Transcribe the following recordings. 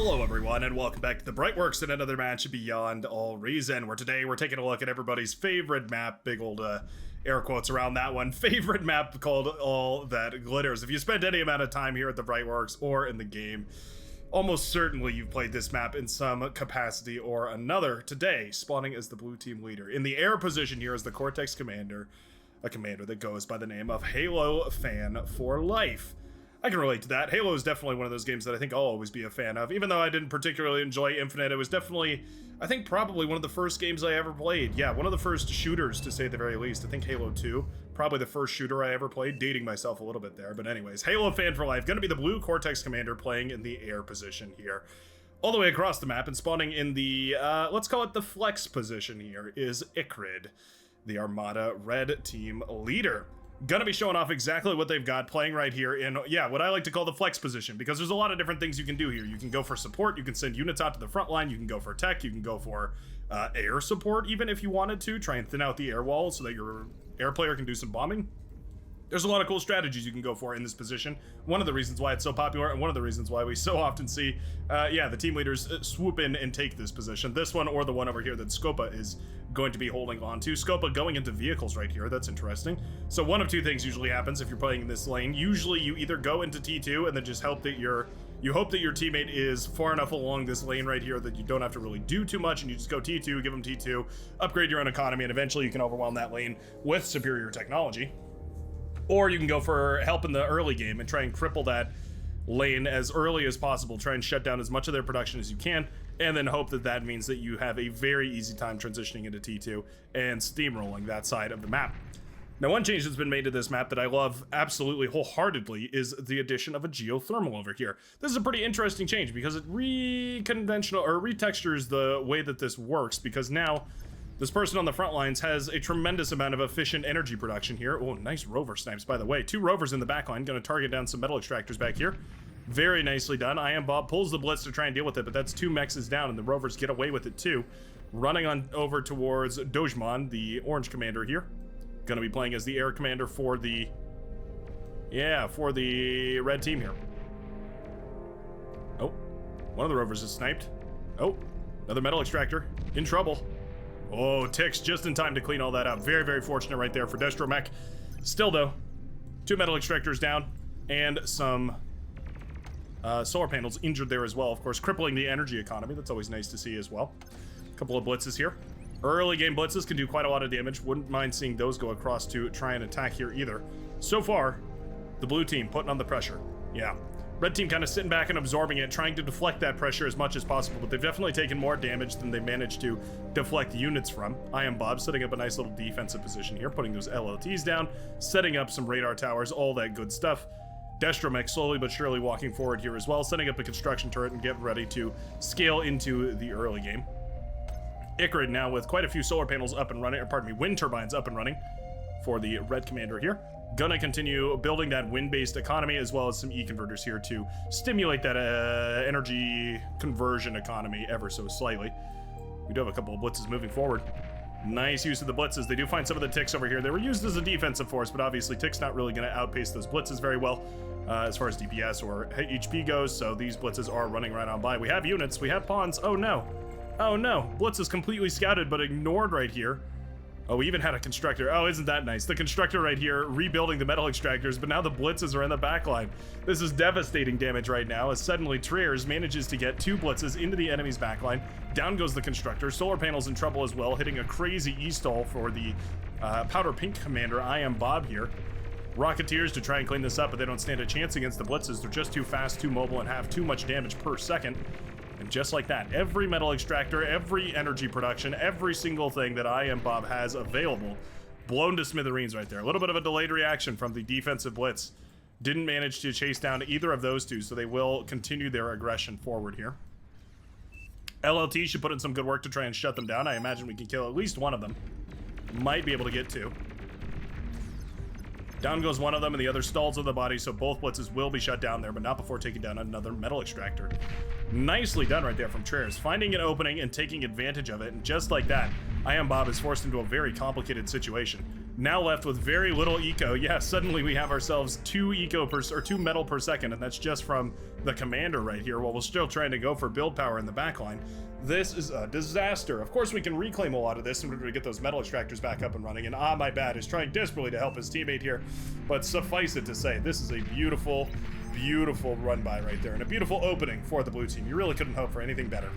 Hello everyone, and welcome back to the Brightworks and another match beyond all reason, where today we're taking a look at everybody's favorite map, big old air quotes around that one, favorite map called All That Glitters. If you spend any amount of time here at the Brightworks or in the game, almost certainly you've played this map in some capacity or another. Today, spawning as the blue team leader. In the air position here is the Cortex Commander, a commander that goes by the name of Halo Fan for Life. I can relate to that. Halo is definitely one of those games that I think I'll always be a fan of. Even though I didn't particularly enjoy Infinite, it was definitely, I think probably one of the first games I ever played. Yeah, one of the first shooters, to say the very least. I think Halo 2, probably the first shooter I ever played, dating myself a little bit there. But anyways, Halo Fan for Life, gonna be the blue Cortex Commander playing in the air position here. All the way across the map and spawning in the, let's call it the flex position here, is Ikrid, the Armada red team leader. Gonna be showing off exactly what they've got playing right here in, yeah, what I like to call the flex position, because there's a lot of different things you can do here. You can go for support, you can send units out to the front line, you can go for tech, you can go for air support even if you wanted to, try and thin out the air wall so that your air player can do some bombing. There's a lot of cool strategies you can go for in this position. One of the reasons why it's so popular, and one of the reasons why we so often see, the team leaders swoop in and take this position. This one, or the one over here that Scopa is going to be holding on to. Scopa going into vehicles right here, that's interesting. So one of two things usually happens if you're playing in this lane. Usually you either go into T2 and then just hope that you hope that your teammate is far enough along this lane right here that you don't have to really do too much, and you just go T2, give them T2, upgrade your own economy, and eventually you can overwhelm that lane with superior technology. Or you can go for help in the early game and try and cripple that lane as early as possible, try and shut down as much of their production as you can, and then hope that that means that you have a very easy time transitioning into T2 and steamrolling that side of the map. Now, one change that's been made to this map that I love absolutely wholeheartedly is the addition of a geothermal over here. This is a pretty interesting change because it retextures the way that this works, because now this person on the front lines has a tremendous amount of efficient energy production here. Oh, nice rover snipes, by the way. Two rovers in the back line, gonna target down some metal extractors back here. Very nicely done. I Am Bob pulls the blitz to try and deal with it, but that's two mexes down, and the rovers get away with it too. Running on over towards Dojman, the orange commander here. Gonna be playing as the air commander for the, for the red team here. Oh, one of the rovers is sniped. Oh, another metal extractor in trouble. Oh, ticks just in time to clean all that up. Very, very fortunate right there for Destromech. Still, though, two metal extractors down and some solar panels injured there as well. Of course, crippling the energy economy. That's always nice to see as well. A couple of blitzes here. Early game blitzes can do quite a lot of damage. Wouldn't mind seeing those go across to try and attack here either. So far, the blue team putting on the pressure. Yeah. Red team kind of sitting back and absorbing it, trying to deflect that pressure as much as possible, but they've definitely taken more damage than they managed to deflect units from. I Am Bob setting up a nice little defensive position here, putting those LLTs down, setting up some radar towers, all that good stuff. Destromech slowly but surely walking forward here as well, setting up a construction turret and getting ready to scale into the early game. Ikrid now with quite a few solar panels up and running, or pardon me, wind turbines up and running for the red commander here. Gonna continue building that wind-based economy as well as some E-converters here to stimulate that energy conversion economy ever so slightly. We do have a couple of blitzes moving forward. Nice use of the blitzes. They do find some of the ticks over here. They were used as a defensive force, but obviously ticks not really going to outpace those blitzes very well as far as DPS or HP goes, so these blitzes are running right on by. We have units, we have pawns. Oh no. Oh no. Blitz is completely scouted but ignored right here. Oh, we even had a constructor. Oh, isn't that nice? The constructor right here rebuilding the metal extractors, but now the blitzes are in the back line. This is devastating damage right now as suddenly Triers manages to get two blitzes into the enemy's back line. Down goes the constructor. Solar panels in trouble as well, hitting a crazy E-stall for the powder pink commander, I Am Bob here. Rocketeers to try and clean this up, but they don't stand a chance against the blitzes. They're just too fast, too mobile, and have too much damage per second. And just like that, every metal extractor, every energy production, every single thing that I Am Bob has available, blown to smithereens right there. A little bit of a delayed reaction from the defensive blitz. Didn't manage to chase down either of those two, so they will continue their aggression forward here. LLT should put in some good work to try and shut them down. I imagine we can kill at least one of them. Might be able to get two. Down goes one of them, and the other stalls of the body, so both blitzes will be shut down there, but not before taking down another metal extractor. Nicely done right there from Triers, finding an opening and taking advantage of it, and just like that, I Am Bob is forced into a very complicated situation. Now left with very little eco. Yeah, suddenly we have ourselves 2 metal per second, and that's just from the commander right here, while we're still trying to go for build power in the backline. This is a disaster. Of course, we can reclaim a lot of this in order to get those metal extractors back up and running, and my bad is trying desperately to help his teammate here, but suffice it to say, this is a beautiful, beautiful run by right there, and a beautiful opening for the blue team. You really couldn't hope for anything better.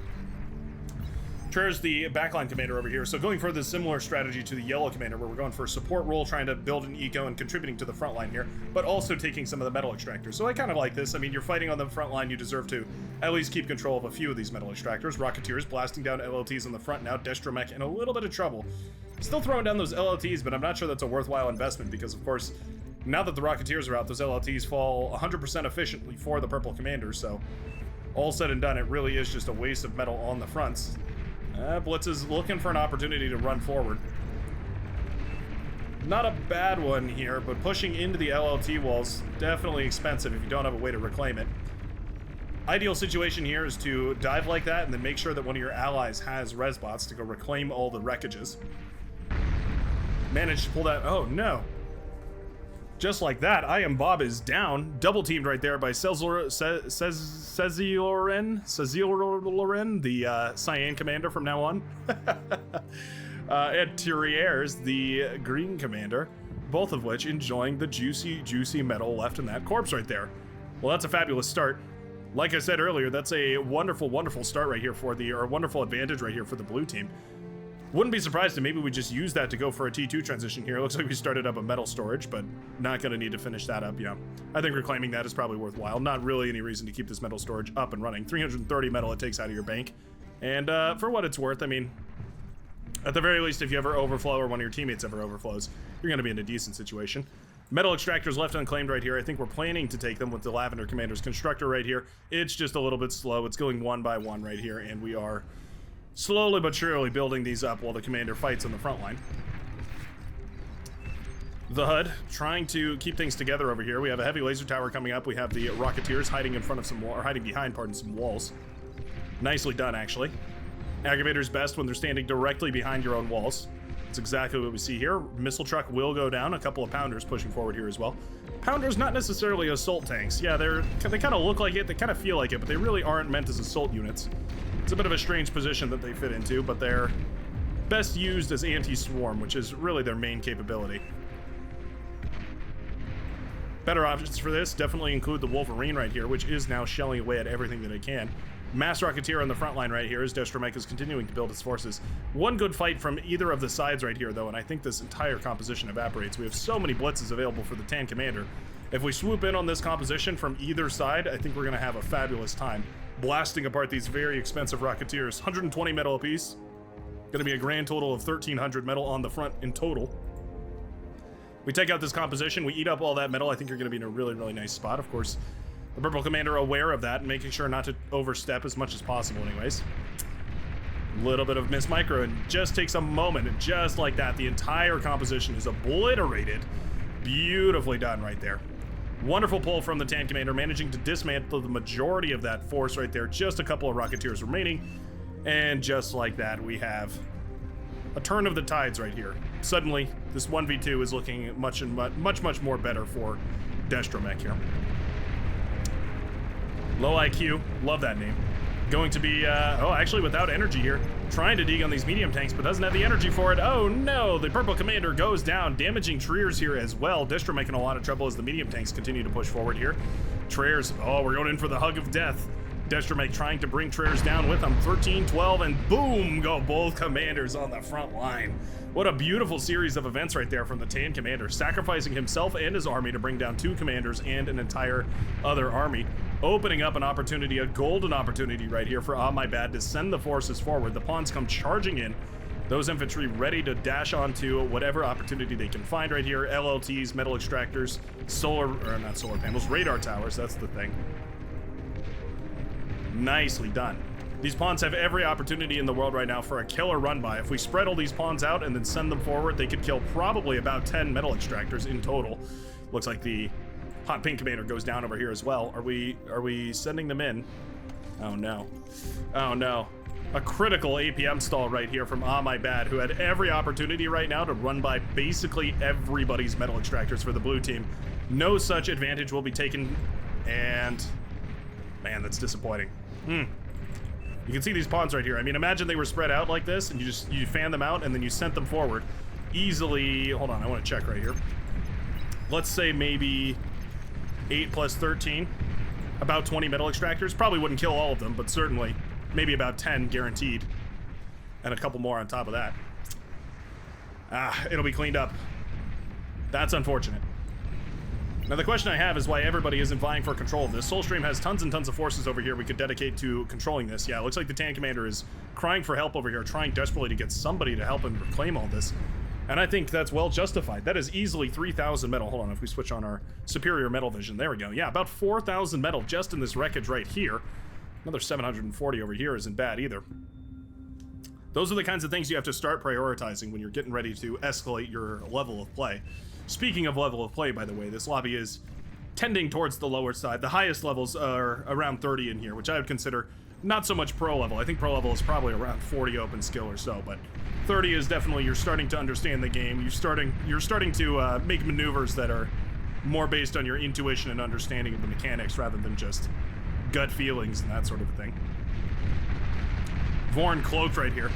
Trevor's the backline commander over here, so going for the similar strategy to the yellow commander, where we're going for a support role, trying to build an eco and contributing to the front line here, but also taking some of the metal extractors. So I kind of like this. I mean, you're fighting on the front line, you deserve to at least keep control of a few of these metal extractors. Rocketeers blasting down LLTs on the front now. Destromech in a little bit of trouble. Still throwing down those LLTs, but I'm not sure that's a worthwhile investment, because of course, now that the Rocketeers are out, those LLTs fall 100% efficiently for the purple commander, so all said and done, it really is just a waste of metal on the fronts. Blitz is looking for an opportunity to run forward. Not a bad one here, but pushing into the LLT walls, definitely expensive if you don't have a way to reclaim it. Ideal situation here is to dive like that and then make sure that one of your allies has res bots to go reclaim all the wreckages. Managed to pull that. Oh no. Just like that, I Am Bob is down. Double teamed right there by Cezioren, the Cyan commander from now on. And Thierry's the green commander, both of which enjoying the juicy, juicy metal left in that corpse right there. Well, that's a fabulous start. Like I said earlier, that's a wonderful, wonderful start right here for the, or wonderful advantage right here for the blue team. Wouldn't be surprised if maybe we just use that to go for a T2 transition here. It looks like we started up a metal storage, but not going to need to finish that up, yeah. I think reclaiming that is probably worthwhile. Not really any reason to keep this metal storage up and running. 330 metal it takes out of your bank. And for what it's worth, I mean, at the very least, if you ever overflow or one of your teammates ever overflows, you're going to be in a decent situation. Metal extractors left unclaimed right here. I think we're planning to take them with the Lavender Commander's Constructor right here. It's just a little bit slow. It's going one by one right here, and we are slowly but surely building these up while the commander fights on the front line. The HUD trying to keep things together over here. We have a heavy laser tower coming up. We have the Rocketeers hiding in front of some wall, or hiding behind, pardon, some walls. Nicely done, actually. Aggravator's best when they're standing directly behind your own walls. That's exactly what we see here. Missile truck will go down. A couple of Pounders pushing forward here as well. Pounders not necessarily assault tanks. Yeah, they kind of look like it. They kind of feel like it, but they really aren't meant as assault units. It's a bit of a strange position that they fit into, but they're best used as anti-swarm, which is really their main capability. Better options for this definitely include the Wolverine right here, which is now shelling away at everything that it can. Mass Rocketeer on the front line right here as Destromech is continuing to build his forces. One good fight from either of the sides right here, though, and I think this entire composition evaporates. We have so many blitzes available for the Tan Commander. If we swoop in on this composition from either side, I think we're going to have a fabulous time blasting apart these very expensive Rocketeers. 120 metal apiece. Going to be a grand total of 1,300 metal on the front in total. We take out this composition, we eat up all that metal. I think you're going to be in a really, really nice spot. Of course, the Purple Commander aware of that and making sure not to overstep as much as possible anyways. A little bit of miss micro, and just takes a moment, and just like that, the entire composition is obliterated. Beautifully done right there. Wonderful pull from the Tan Commander, managing to dismantle the majority of that force right there. Just a couple of Rocketeers remaining. And just like that, we have a turn of the tides right here. Suddenly, this 1v2 is looking much more better for Destromech here. Low IQ, love that name. Going to be, actually without energy here. Trying to dig on these medium tanks, but doesn't have the energy for it. Oh no, the Purple Commander goes down, damaging Trier's here as well. Destro making a lot of trouble as the medium tanks continue to push forward here. Trier's, we're going in for the hug of death. Destromech trying to bring Trier's down with him. 13, 12, and boom, go both commanders on the front line. What a beautiful series of events right there from the Tan Commander, sacrificing himself and his army to bring down 2 commanders and an entire other army, opening up an opportunity, a golden opportunity right here for My Bad to send the forces forward. The pawns come charging in. Those infantry ready to dash onto whatever opportunity they can find right here. LLTs, metal extractors, not solar panels, radar towers, that's the thing. Nicely done. These pawns have every opportunity in the world right now for a killer run by. If we spread all these pawns out and then send them forward, they could kill probably about 10 metal extractors in total. Looks like the Hot Pink Commander goes down over here as well. Are we sending them in? Oh no. Oh no. A critical APM stall right here from Ah My Bad, who had every opportunity right now to run by basically everybody's metal extractors for the blue team. No such advantage will be taken, and man, that's disappointing. You can see these pawns right here. I mean, imagine they were spread out like this, and you fan them out, and then you sent them forward. Easily, hold on, I want to check right here. Let's say maybe 8 plus 13, about 20 metal extractors. Probably wouldn't kill all of them, but certainly maybe about 10 guaranteed, and a couple more on top of that. It'll be cleaned up. That's unfortunate. Now the question I have is why everybody isn't vying for control of this. Soulstream has tons and tons of forces over here we could dedicate to controlling this. Yeah, it looks like the tank commander is crying for help over here, trying desperately to get somebody to help him reclaim all this. And I think that's well justified. That is easily 3,000 metal. Hold on, if we switch on our superior metal vision. There we go. Yeah, about 4,000 metal just in this wreckage right here. Another 740 over here isn't bad either. Those are the kinds of things you have to start prioritizing when you're getting ready to escalate your level of play. Speaking of level of play, by the way, this lobby is tending towards the lower side. The highest levels are around 30 in here, which I would consider not so much pro level. I think pro level is probably around 40 open skill or so, but 30 is definitely you're starting to understand the game. You're starting to make maneuvers that are more based on your intuition and understanding of the mechanics rather than just gut feelings and that sort of thing. Vorn cloaked right here.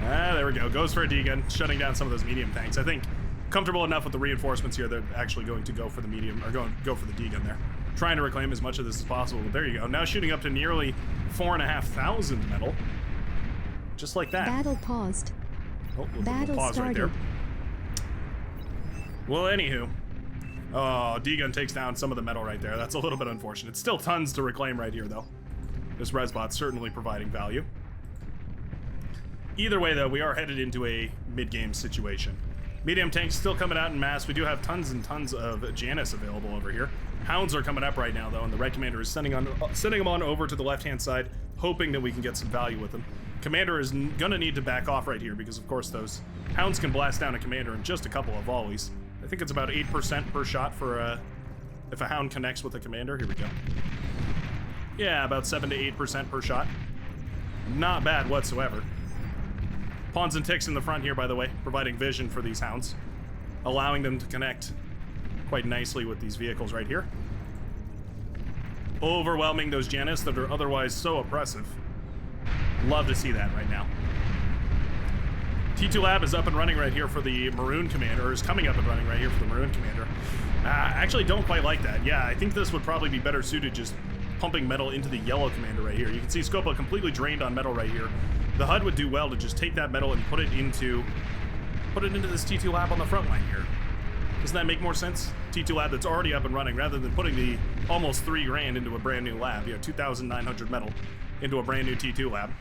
There we go. Goes for a D-gun, shutting down some of those medium tanks. I think comfortable enough with the reinforcements here, they're actually going to go for the medium, or go for the D-gun there. Trying to reclaim as much of this as possible. But there you go. Now shooting up to nearly 4,500 metal. Just like that. Battle paused. Oh, Battle pause started. right there. Well, anywho. Oh, D-gun takes down some of the metal right there. That's a little bit unfortunate. Still tons to reclaim right here, though. This resbot certainly providing value. Either way, though, we are headed into a mid-game situation. Medium tanks still coming out in mass. We do have tons and tons of Janus available over here. Hounds are coming up right now, though, and the Red Commander is sending them on over to the left-hand side, hoping that we can get some value with them. Commander is gonna need to back off right here because, of course, those Hounds can blast down a Commander in just a couple of volleys. I think it's about 8% per shot for if a Hound connects with a Commander. Here we go. Yeah, about 7 to 8% per shot. Not bad whatsoever. Pawns and ticks in the front here, by the way, providing vision for these Hounds, allowing them to connect quite nicely with these vehicles right here. Overwhelming those Janus that are otherwise so oppressive. Love to see that right now. T2 Lab is up and running right here for the Maroon Commander, or is coming up and running right here for the Maroon Commander. Actually don't quite like that. Yeah, I think this would probably be better suited just pumping metal into the Yellow Commander right here. You can see Scopa completely drained on metal right here. The HUD would do well to just take that metal and put it into this T2 Lab on the front line here. Doesn't that make more sense? T2 Lab that's already up and running rather than putting the almost $3,000 into a brand new lab. You know, 2,900 metal into a brand new T2 Lab.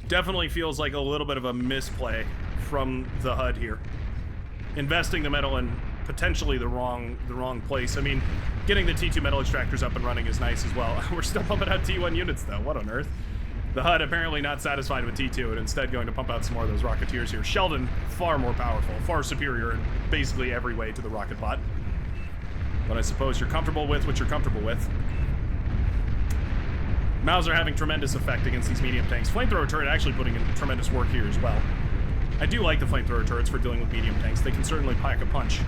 Definitely feels like a little bit of a misplay from the HUD here. Investing the metal in potentially the wrong place. I mean, getting the T2 metal extractors up and running is nice as well. We're still pumping out T1 units though. What on earth? The HUD apparently not satisfied with T2 and instead going to pump out some more of those Rocketeers here. Sheldon, far more powerful, far superior in basically every way to the rocket bot. But I suppose you're comfortable with what you're comfortable with. Mauser having tremendous effect against these medium tanks. Flamethrower turret actually putting in tremendous work here as well. I do like the flamethrower turrets for dealing with medium tanks. They can certainly pack a punch.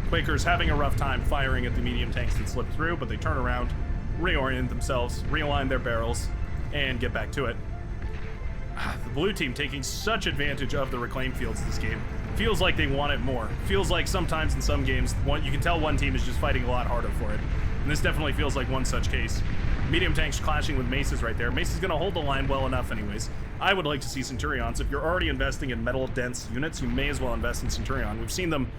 Quakers having a rough time firing at the medium tanks that slip through, but they turn around, reorient themselves, realign their barrels, and get back to it. The blue team taking such advantage of the reclaim fields this game. Feels like they want it more. Feels like sometimes in some games, you can tell one team is just fighting a lot harder for it. And this definitely feels like one such case. Medium tanks clashing with Maces right there. Mace is going to hold the line well enough anyways. I would like to see Centurions. If you're already investing in metal-dense units, you may as well invest in Centurion. We've seen them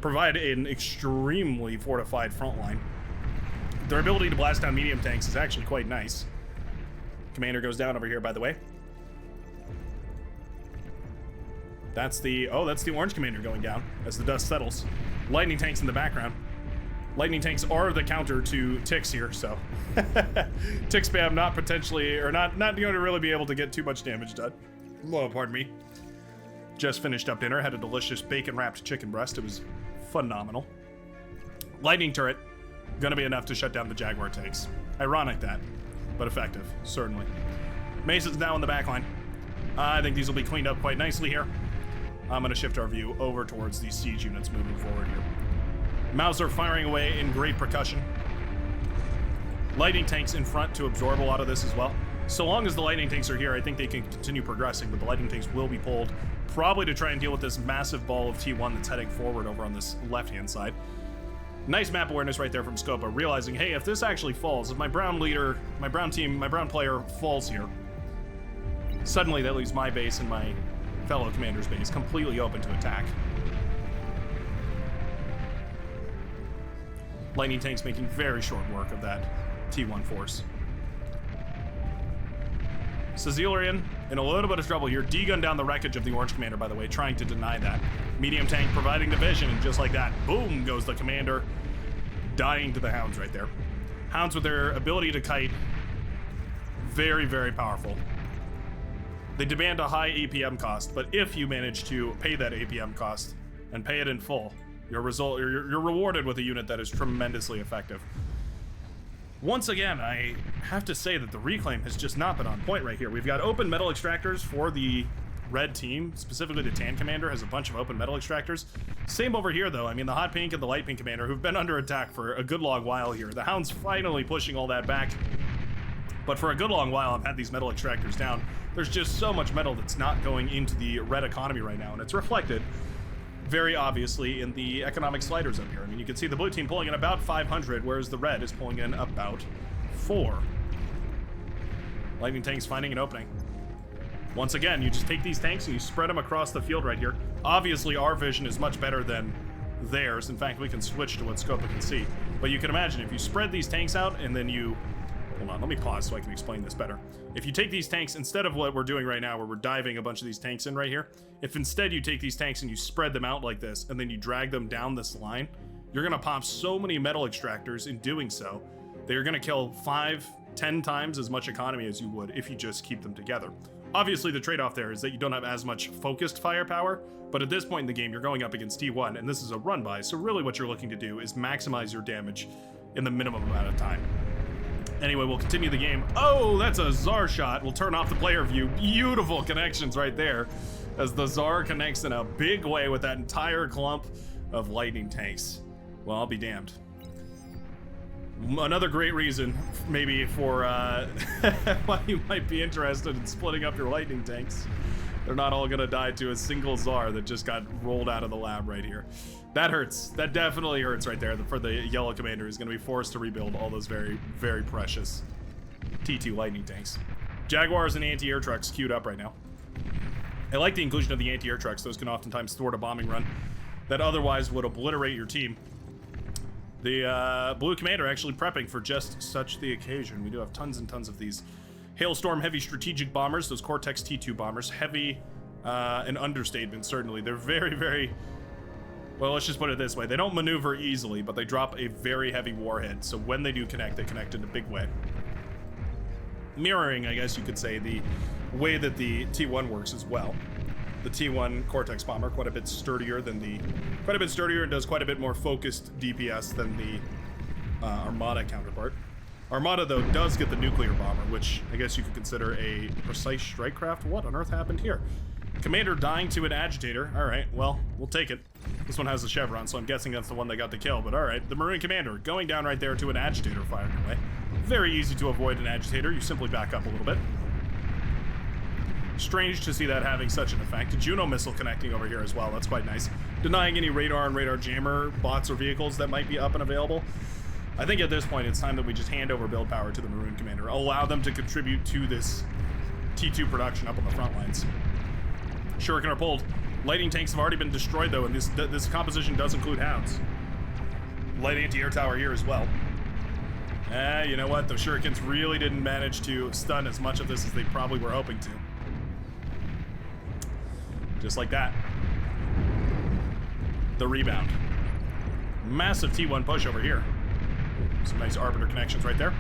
provide an extremely fortified front line. Their ability to blast down medium tanks is actually quite nice. Commander goes down over here, by the way. That's the orange commander going down as the dust settles. Lightning tanks in the background. Lightning tanks are the counter to ticks here, so tick spam not going to really be able to get too much damage done. Well, pardon me. Just finished up dinner, had a delicious bacon wrapped chicken breast. It was phenomenal. Lightning turret, gonna be enough to shut down the Jaguar tanks. Ironic that, but effective, certainly. Mason's now in the back line. I think these will be cleaned up quite nicely here. I'm gonna shift our view over towards these siege units moving forward here. Mauser firing away in great percussion. Lightning tanks in front to absorb a lot of this as well. So long as the lightning tanks are here, I think they can continue progressing, but the lightning tanks will be pulled, probably to try and deal with this massive ball of T1 that's heading forward over on this left-hand side. Nice map awareness right there from Scopa, realizing, hey, if this actually falls, if my brown leader, my brown team, my brown player falls here, suddenly that leaves my base and my fellow commander's base completely open to attack. Lightning tanks making very short work of that T1 force. Cecilian in a little bit of trouble here. D-gun down the wreckage of the orange commander, by the way, trying to deny that. Medium tank providing the vision, and just like that, boom goes the commander, dying to the hounds right there. Hounds with their ability to kite, very, very powerful. They demand a high APM cost, but if you manage to pay that APM cost and pay it in full, you're rewarded with a unit that is tremendously effective. Once again, I have to say that the reclaim has just not been on point right here. We've got open metal extractors for the red team, specifically the tan commander has a bunch of open metal extractors. Same over here though. I mean, the hot pink and the light pink commander who've been under attack for a good long while here. The hound's finally pushing all that back, but for a good long while I've had these metal extractors down. There's just so much metal that's not going into the red economy right now, and it's reflected very obviously in the economic sliders up here. I mean, you can see the blue team pulling in about 500, whereas the red is pulling in about 4. Lightning tanks finding an opening. Once again, you just take these tanks and you spread them across the field right here. Obviously, our vision is much better than theirs. In fact, we can switch to what Scopa can see. But you can imagine if you spread these tanks out and then you... Hold on, let me pause so I can explain this better. If you take these tanks, instead of what we're doing right now, where we're diving a bunch of these tanks in right here, if instead you take these tanks and you spread them out like this, and then you drag them down this line, you're gonna pop so many metal extractors in doing so, that you're gonna kill 5-10 times as much economy as you would if you just keep them together. Obviously, the trade-off there is that you don't have as much focused firepower, but at this point in the game, you're going up against T1, and this is a run-by, so really what you're looking to do is maximize your damage in the minimum amount of time. Anyway, we'll continue the game. Oh, that's a Tsar shot. We'll turn off the player view. Beautiful connections right there as the Tsar connects in a big way with that entire clump of lightning tanks. Well, I'll be damned. Another great reason, maybe, for why you might be interested in splitting up your lightning tanks. They're not all gonna die to a single Tsar that just got rolled out of the lab right here. That hurts. That definitely hurts right there for the yellow commander who's gonna be forced to rebuild all those very, very precious T2 lightning tanks. Jaguars and anti-air trucks queued up right now. I like the inclusion of the anti-air trucks. Those can oftentimes thwart a bombing run that otherwise would obliterate your team. The blue commander actually prepping for just such the occasion. We do have tons and tons of these Hailstorm heavy strategic bombers, those Cortex T2 bombers. Heavy, an understatement, certainly. They're very, very, well, let's just put it this way. They don't maneuver easily, but they drop a very heavy warhead. So when they do connect, they connect in a big way. Mirroring, I guess you could say, the way that the T1 works as well. The T1 Cortex bomber, quite a bit sturdier and does quite a bit more focused DPS than the Armada counterpart. Armada, though, does get the nuclear bomber, which I guess you could consider a precise strike craft. What on earth happened here? Commander dying to an agitator. All right, well, we'll take it. This one has the chevron, so I'm guessing that's the one they got the kill, but all right. The Maroon Commander going down right there to an agitator firing away. Very easy to avoid an agitator. You simply back up a little bit. Strange to see that having such an effect. Juno missile connecting over here as well. That's quite nice. Denying any radar and radar jammer bots or vehicles that might be up and available. I think at this point it's time that we just hand over build power to the Maroon Commander. Allow them to contribute to this T2 production up on the front lines. Shuriken are pulled. Lightning tanks have already been destroyed though, and this composition does include hounds. Light anti-air tower here as well. You know what? The Shurikens really didn't manage to stun as much of this as they probably were hoping to. Just like that. The rebound. Massive T1 push over here. Some nice Arbiter connections right there.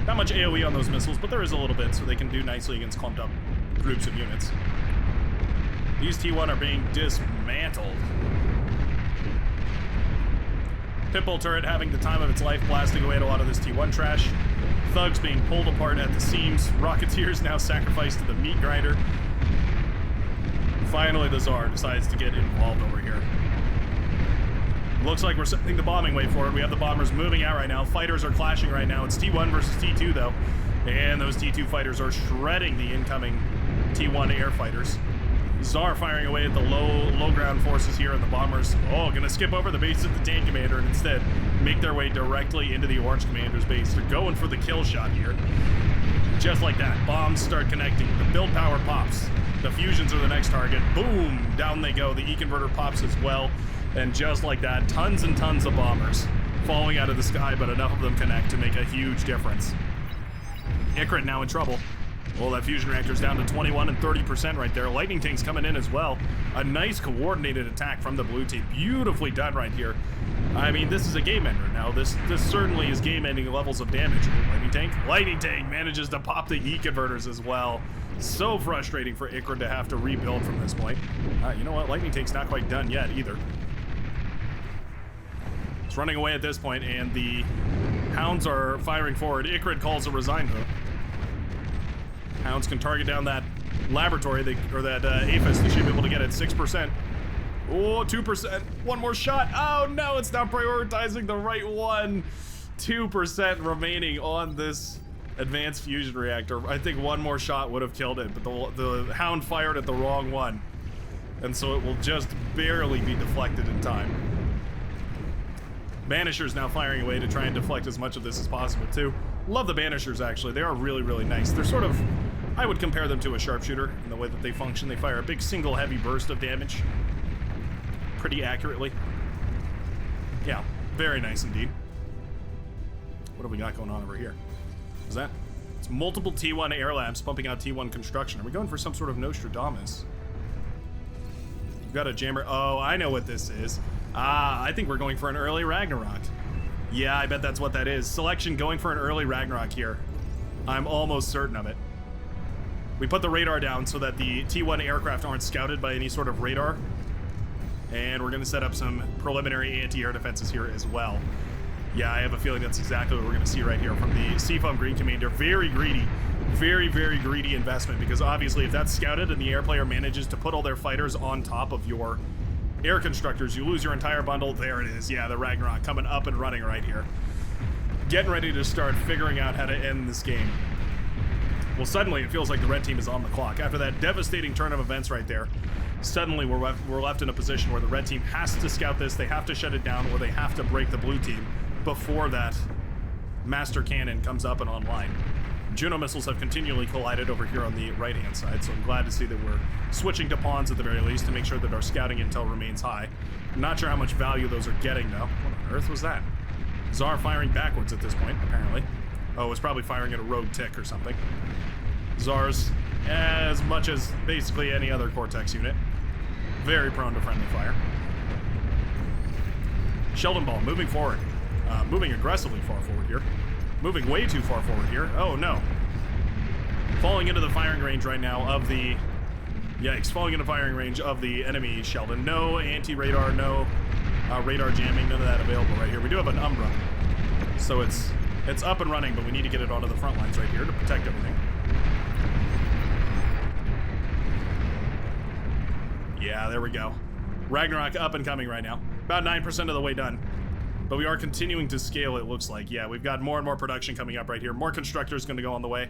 Not much AoE on those missiles, but there is a little bit, so they can do nicely against clumped up groups of units. These T1 are being dismantled. Pitbull turret having the time of its life, blasting away at a lot of this T1 trash. Thugs being pulled apart at the seams. Rocketeers now sacrificed to the meat grinder. Finally, the Tsar decides to get involved over here. Looks like we're setting the bombing wave forward. We have the bombers moving out right now. Fighters are clashing right now. It's T1 versus T2 though. And those T2 fighters are shredding the incoming T1 air fighters. Tsar firing away at the low ground forces here, and the bombers, gonna skip over the base of the tank commander and instead make their way directly into the orange commander's base. They're going for the kill shot here. Just like that, bombs start connecting. The build power pops. The fusions are the next target. Boom, down they go. The E-converter pops as well. And just like that, tons and tons of bombers falling out of the sky, but enough of them connect to make a huge difference. Ikrit now in trouble. Well, that fusion reactor's down to 21 and 30% right there. Lightning tanks coming in as well. A nice coordinated attack from the blue team. Beautifully done right here. I mean, this is a game ender now. This certainly is game-ending levels of damage. Lightning tank? Lightning tank manages to pop the E-converters as well. So frustrating for Ikrit to have to rebuild from this point. You know what? Lightning tank's not quite done yet either. It's running away at this point, and the Hounds are firing forward. Ikrit calls a resign though. Hounds can target down that laboratory, that APHIS. They should be able to get it 6%. Oh, 2%. One more shot. Oh no, it's not prioritizing the right one. 2% remaining on this advanced fusion reactor. I think one more shot would have killed it, but the Hound fired at the wrong one. And so it will just barely be deflected in time. Banishers now firing away to try and deflect as much of this as possible too. Love the Banishers actually. They are really, really nice. They're sort of, I would compare them to a sharpshooter in the way that they function. They fire a big single heavy burst of damage pretty accurately. Yeah, very nice indeed. What have we got going on over here? Is that? It's multiple T1 air labs pumping out T1 construction. Are we going for some sort of Nostradamus? We've got a jammer. Oh, I know what this is. I think we're going for an early Ragnarok. Yeah, I bet that's what that is. Selection going for an early Ragnarok here. I'm almost certain of it. We put the radar down so that the T1 aircraft aren't scouted by any sort of radar. And we're going to set up some preliminary anti-air defenses here as well. Yeah, I have a feeling that's exactly what we're going to see right here from the Seafoam Green Commander. Very greedy. Very, very greedy investment, because obviously if that's scouted and the air player manages to put all their fighters on top of your air constructors, you lose your entire bundle. There it is. Yeah, the Ragnarok coming up and running right here. Getting ready to start figuring out how to end this game. Well, suddenly it feels like the red team is on the clock. After that devastating turn of events right there, suddenly we're left in a position where the red team has to scout this, they have to shut it down, or they have to break the blue team before that master cannon comes up and online. Juno missiles have continually collided over here on the right-hand side, so I'm glad to see that we're switching to pawns at the very least to make sure that our scouting intel remains high. I'm not sure how much value those are getting, though. What on earth was that? Tsar firing backwards at this point, apparently. Oh, it was probably firing at a rogue tick or something. Tsar's, as much as basically any other Cortex unit, very prone to friendly fire. Sheldon Ball moving forward. Moving aggressively far forward here. Moving way too far forward here. Oh no. Falling into the firing range right now of the... Yikes, falling into firing range of the enemy Sheldon. No anti-radar, no radar jamming, none of that available right here. We do have an Umbra. So it's up and running, but we need to get it onto the front lines right here to protect everything. Yeah, there we go. Ragnarok up and coming right now. About 9% of the way done. But we are continuing to scale, it looks like. Yeah, we've got more and more production coming up right here. More constructors going to go on the way.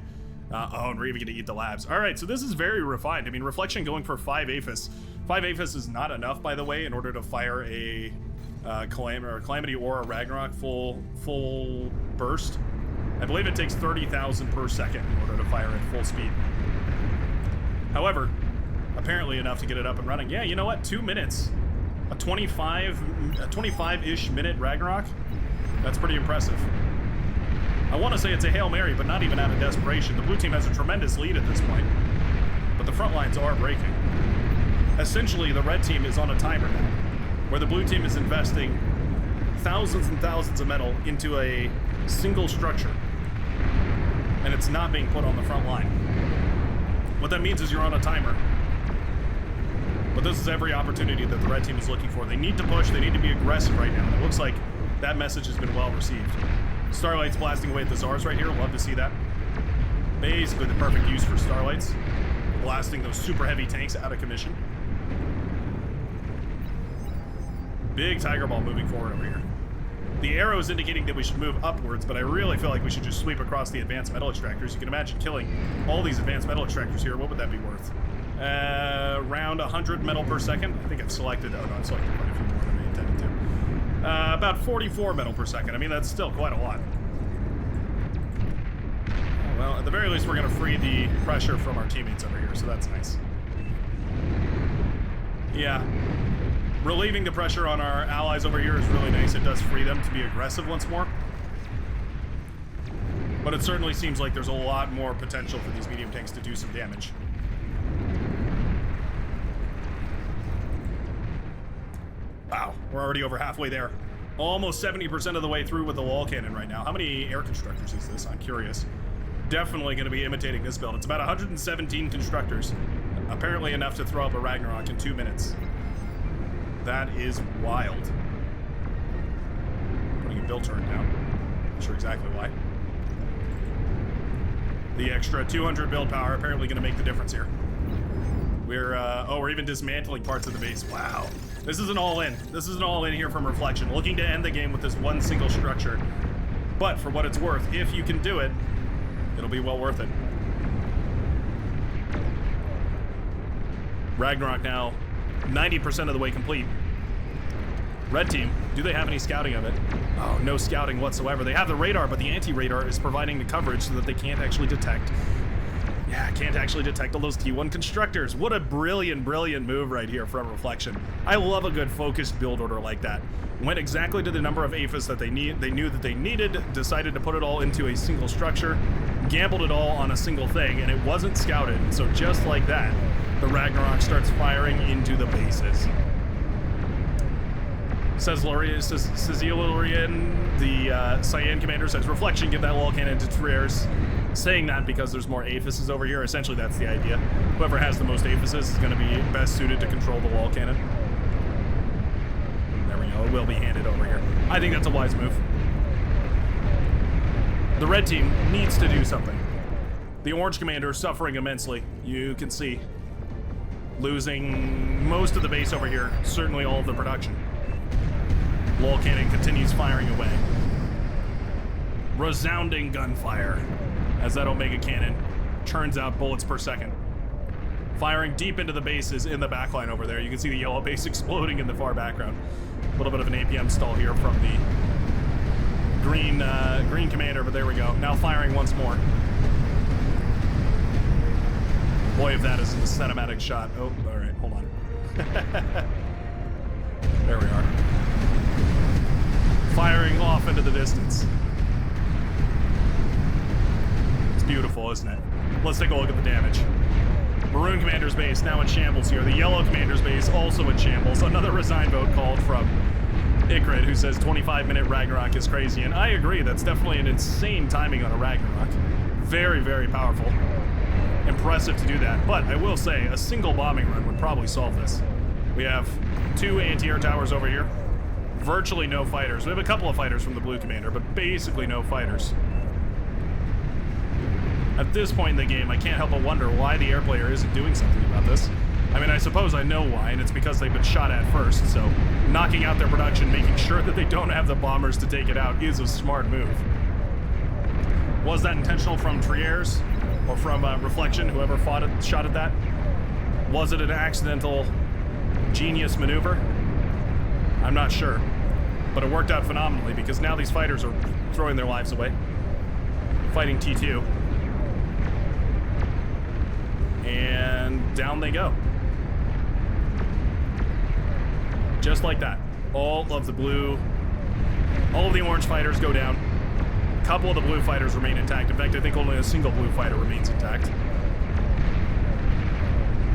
Oh, and we're even going to eat the labs. All right, so this is very refined. I mean, Reflection going for 5 APHIS. 5 APHIS is not enough, by the way, in order to fire a Calamity or a Ragnarok full burst. I believe it takes 30,000 per second in order to fire at full speed. However, apparently enough to get it up and running. Yeah, you know what? 2 minutes. A 25-ish minute Ragnarok? That's pretty impressive. I want to say it's a Hail Mary, but not even out of desperation. The blue team has a tremendous lead at this point, but the front lines are breaking. Essentially, the red team is on a timer now, where the blue team is investing thousands and thousands of metal into a single structure, and it's not being put on the front line. What that means is you're on a timer. But this is every opportunity that the red team is looking for. They need to push, they need to be aggressive right now. And it looks like That message has been well received. Starlight's blasting away at the Zars right here. Love to see that. Basically the perfect use for Starlights. Blasting those super heavy tanks out of commission. Big Tiger Ball moving forward over here. The arrow is indicating that we should move upwards, but I really feel like we should just sweep across the advanced metal extractors. You can imagine killing all these advanced metal extractors here. What would that be worth? Around 100 metal per second. I think I've selected, oh no, I've selected quite a few more than I intended to. About 44 metal per second. I mean, that's still quite a lot. Well, at the very least, we're going to free the pressure from our teammates over here, so that's nice. Yeah. Relieving the pressure on our allies over here is really nice. It does free them to be aggressive once more. But it certainly seems like there's a lot more potential for these medium tanks to do some damage. Wow, we're already over halfway there. Almost 70% of the way through with the wall cannon right now. How many air constructors is this? I'm curious. Definitely going to be imitating this build. It's about 117 constructors. Apparently enough to throw up a Ragnarok in 2 minutes. That is wild. Putting a build turret down. Not sure exactly why. The extra 200 build power apparently going to make the difference here. We're even dismantling parts of the base. Wow. This is an all-in. This is an all-in here from Reflection. Looking to end the game with this one single structure. But for what it's worth, if you can do it, it'll be well worth it. Ragnarok now 90% of the way complete. Red team, do they have any scouting of it? Oh, no scouting whatsoever. They have the radar, but the anti-radar is providing the coverage so that they can't actually detect. Yeah, can't actually detect all those T1 constructors. What a brilliant, brilliant move right here from Reflection. I love a good focused build order like that. Went exactly to the number of APHIS that they knew that they needed, decided to put it all into a single structure, gambled it all on a single thing, and it wasn't scouted. And so just like that, the Ragnarok starts firing into the bases. Says Lorien, the Cyan commander says, Reflection, give that wall cannon to Triers. Saying that because there's more aphises over here. Essentially, that's the idea. Whoever has the most aphises is going to be best suited to control the wall cannon. There we go. It will be handed over here. I think that's a wise move. The red team needs to do something. The orange commander is suffering immensely. You can see. Losing most of the base over here. Certainly all of the production. Wall cannon continues firing away. Resounding gunfire as that Omega cannon churns out bullets per second. Firing deep into the bases in the backline over there. You can see the yellow base exploding in the far background. A little bit of an APM stall here from the green commander, but there we go. Now firing once more. Boy, if that is a cinematic shot. Oh, all right, hold on. There we are. Firing off into the distance. Beautiful, isn't it? Let's take a look at the damage. Maroon commander's base now in shambles here. The yellow commander's base also in shambles. Another resign vote called from Ikrid, who says 25-minute Ragnarok is crazy. And I agree, that's definitely an insane timing on a Ragnarok. Very, very powerful. Impressive to do that. But I will say, a single bombing run would probably solve this. We have 2 anti-air towers over here. Virtually no fighters. We have a couple of fighters from the blue commander, but basically no fighters. At this point in the game, I can't help but wonder why the air player isn't doing something about this. I mean, I suppose I know why, and it's because they've been shot at first, so knocking out their production, making sure that they don't have the bombers to take it out is a smart move. Was that intentional from Triers, or from Reflection, whoever shot at that? Was it an accidental genius maneuver? I'm not sure, but it worked out phenomenally because now these fighters are throwing their lives away. Fighting T2. And down they go. Just like that. All of the orange fighters go down. A couple of the blue fighters remain intact. In fact, I think only a single blue fighter remains intact.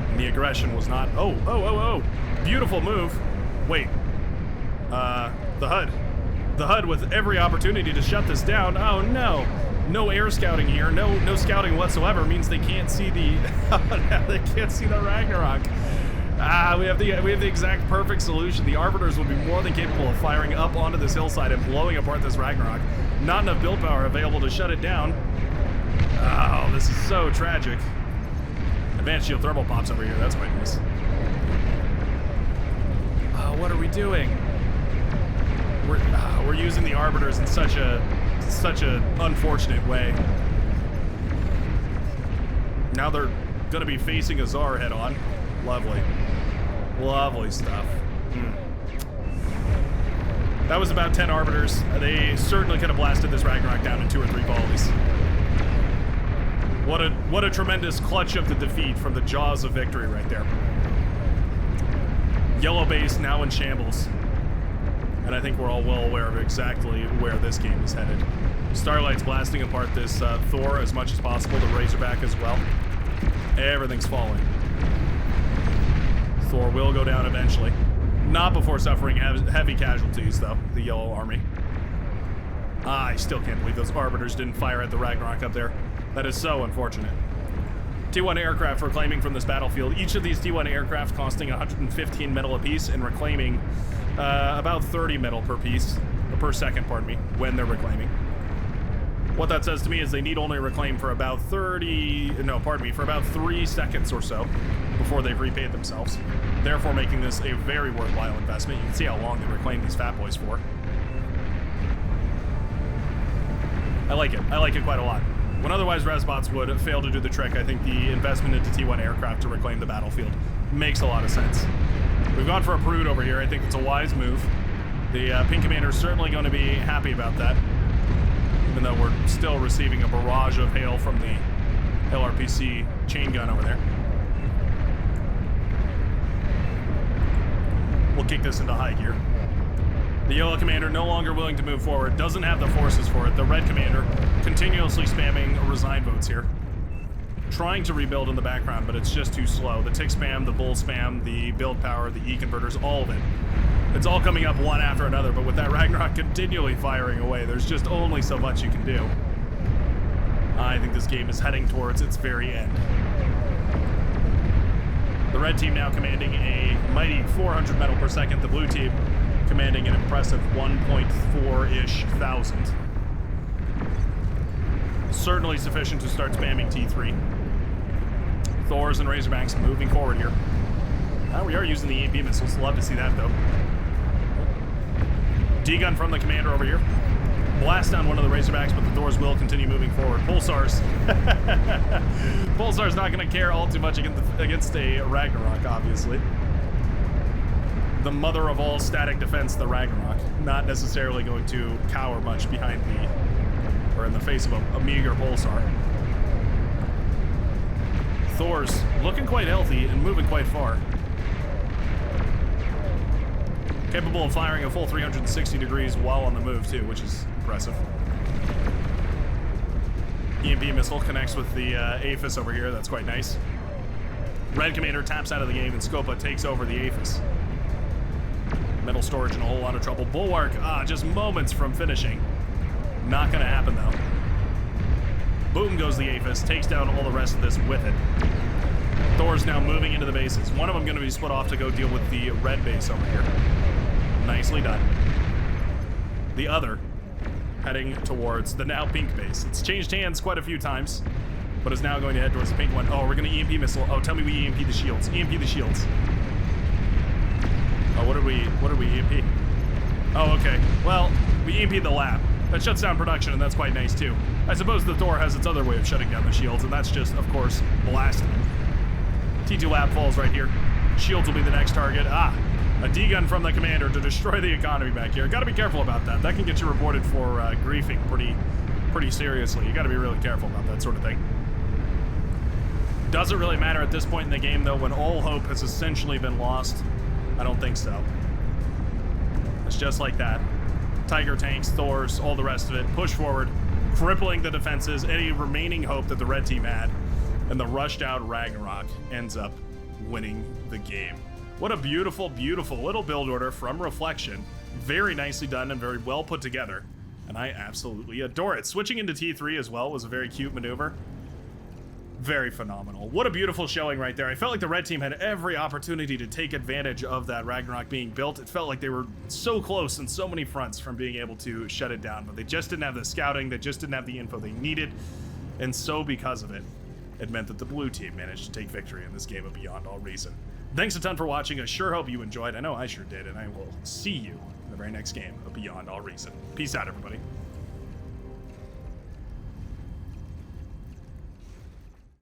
And the aggression was not... Oh. Beautiful move. Wait. The HUD. The HUD with every opportunity to shut this down. Oh, no. No air scouting here. No scouting whatsoever means they can't see the... they can't see the Ragnarok. We have the exact perfect solution. The Arbiters would be more than capable of firing up onto this hillside and blowing apart this Ragnarok. Not enough build power available to shut it down. Oh, this is so tragic. Advanced shield thermal pops over here. That's quite nice. Oh, what are we doing? We're using the Arbiters in such a unfortunate way. Now they're gonna be facing Azar head on. Lovely. Lovely stuff. That was about 10 Arbiters. They certainly could have blasted this Ragnarok down in 2 or 3 volleys. What a tremendous clutch of the defeat from the jaws of victory right there. Yellow base now in shambles. And I think we're all well aware of exactly where this game is headed. Starlight's blasting apart this Thor as much as possible, the Razorback as well. Everything's falling. Thor will go down eventually. Not before suffering heavy casualties, though, the Yellow Army. I still can't believe those Arbiters didn't fire at the Ragnarok up there. That is so unfortunate. T1 aircraft reclaiming from this battlefield. Each of these T1 aircraft costing 115 metal apiece and reclaiming about 30 metal per second, pardon me, when they're reclaiming. What that says to me is they need only reclaim for about for about 3 seconds or so before they've repaid themselves. Therefore making this a very worthwhile investment. You can see how long they reclaim these fat boys for. I like it quite a lot. When otherwise Resbots would fail to do the trick, I think the investment into T1 aircraft to reclaim the battlefield makes a lot of sense. We've gone for a Brood over here. I think it's a wise move. The Pink Commander is certainly going to be happy about that, even though we're still receiving a barrage of hail from the LRPC chain gun over there. We'll kick this into high gear. The Yellow Commander no longer willing to move forward, doesn't have the forces for it. The Red Commander continuously spamming resign votes here. Trying to rebuild in the background, but it's just too slow. The tick spam, the bull spam, the build power, the E-converters, all of it. It's all coming up one after another, but with that Ragnarok continually firing away, there's just only so much you can do. I think this game is heading towards its very end. The red team now commanding a mighty 400 metal per second. The blue team commanding an impressive 1.4-ish thousand. Certainly sufficient to start spamming T3. Thors and Razorbacks moving forward here. We are using the EMP missiles. Love to see that, though. D-gun from the commander over here. Blast down one of the Razorbacks, but the Thors will continue moving forward. Pulsar's not going to care all too much against a Ragnarok, obviously. The mother of all static defense, the Ragnarok, not necessarily going to cower much behind or in the face of a meager Pulsar. Thor's looking quite healthy and moving quite far. Capable of firing a full 360 degrees while on the move, too, which is impressive. EMP missile connects with the Aphis over here. That's quite nice. Red Commander taps out of the game, and Scopa takes over the Aphis. Metal storage in a whole lot of trouble. Bulwark, just moments from finishing. Not going to happen, though. Boom goes the Aphis, takes down all the rest of this with it. Thor's now moving into the bases. One of them going to be split off to go deal with the red base over here. Nicely done. The other heading towards the now pink base. It's changed hands quite a few times, but is now going to head towards the pink one. Oh, we're going to EMP missile. Oh, tell me we EMP the shields. EMP the shields. Oh, what did we EMP? Oh, okay. Well, we EMP the lab. That shuts down production, and that's quite nice, too. I suppose the Thor has its other way of shutting down the shields, and that's just, of course, blasting them. T2 lab falls right here. Shields will be the next target. A D-gun from the commander to destroy the economy back here. Gotta be careful about that. That can get you reported for griefing pretty seriously. You gotta be really careful about that sort of thing. Doesn't really matter at this point in the game, though, when all hope has essentially been lost. I don't think so. It's just like that. Tiger tanks, Thors, all the rest of it. Push forward, crippling the defenses, any remaining hope that the red team had. And the rushed out Ragnarok ends up winning the game. What a beautiful, beautiful little build order from Reflection. Very nicely done and very well put together. And I absolutely adore it. Switching into T3 as well was a very cute maneuver. Very phenomenal. What a beautiful showing right there. I felt like the red team had every opportunity to take advantage of that Ragnarok being built. It felt like they were so close on so many fronts from being able to shut it down, but they just didn't have the scouting, they just didn't have the info they needed, and so because of it, it meant that the blue team managed to take victory in this game of Beyond All Reason. Thanks a ton for watching. I sure hope you enjoyed. I know I sure did, and I will see you in the very next game of Beyond All Reason. Peace out, everybody.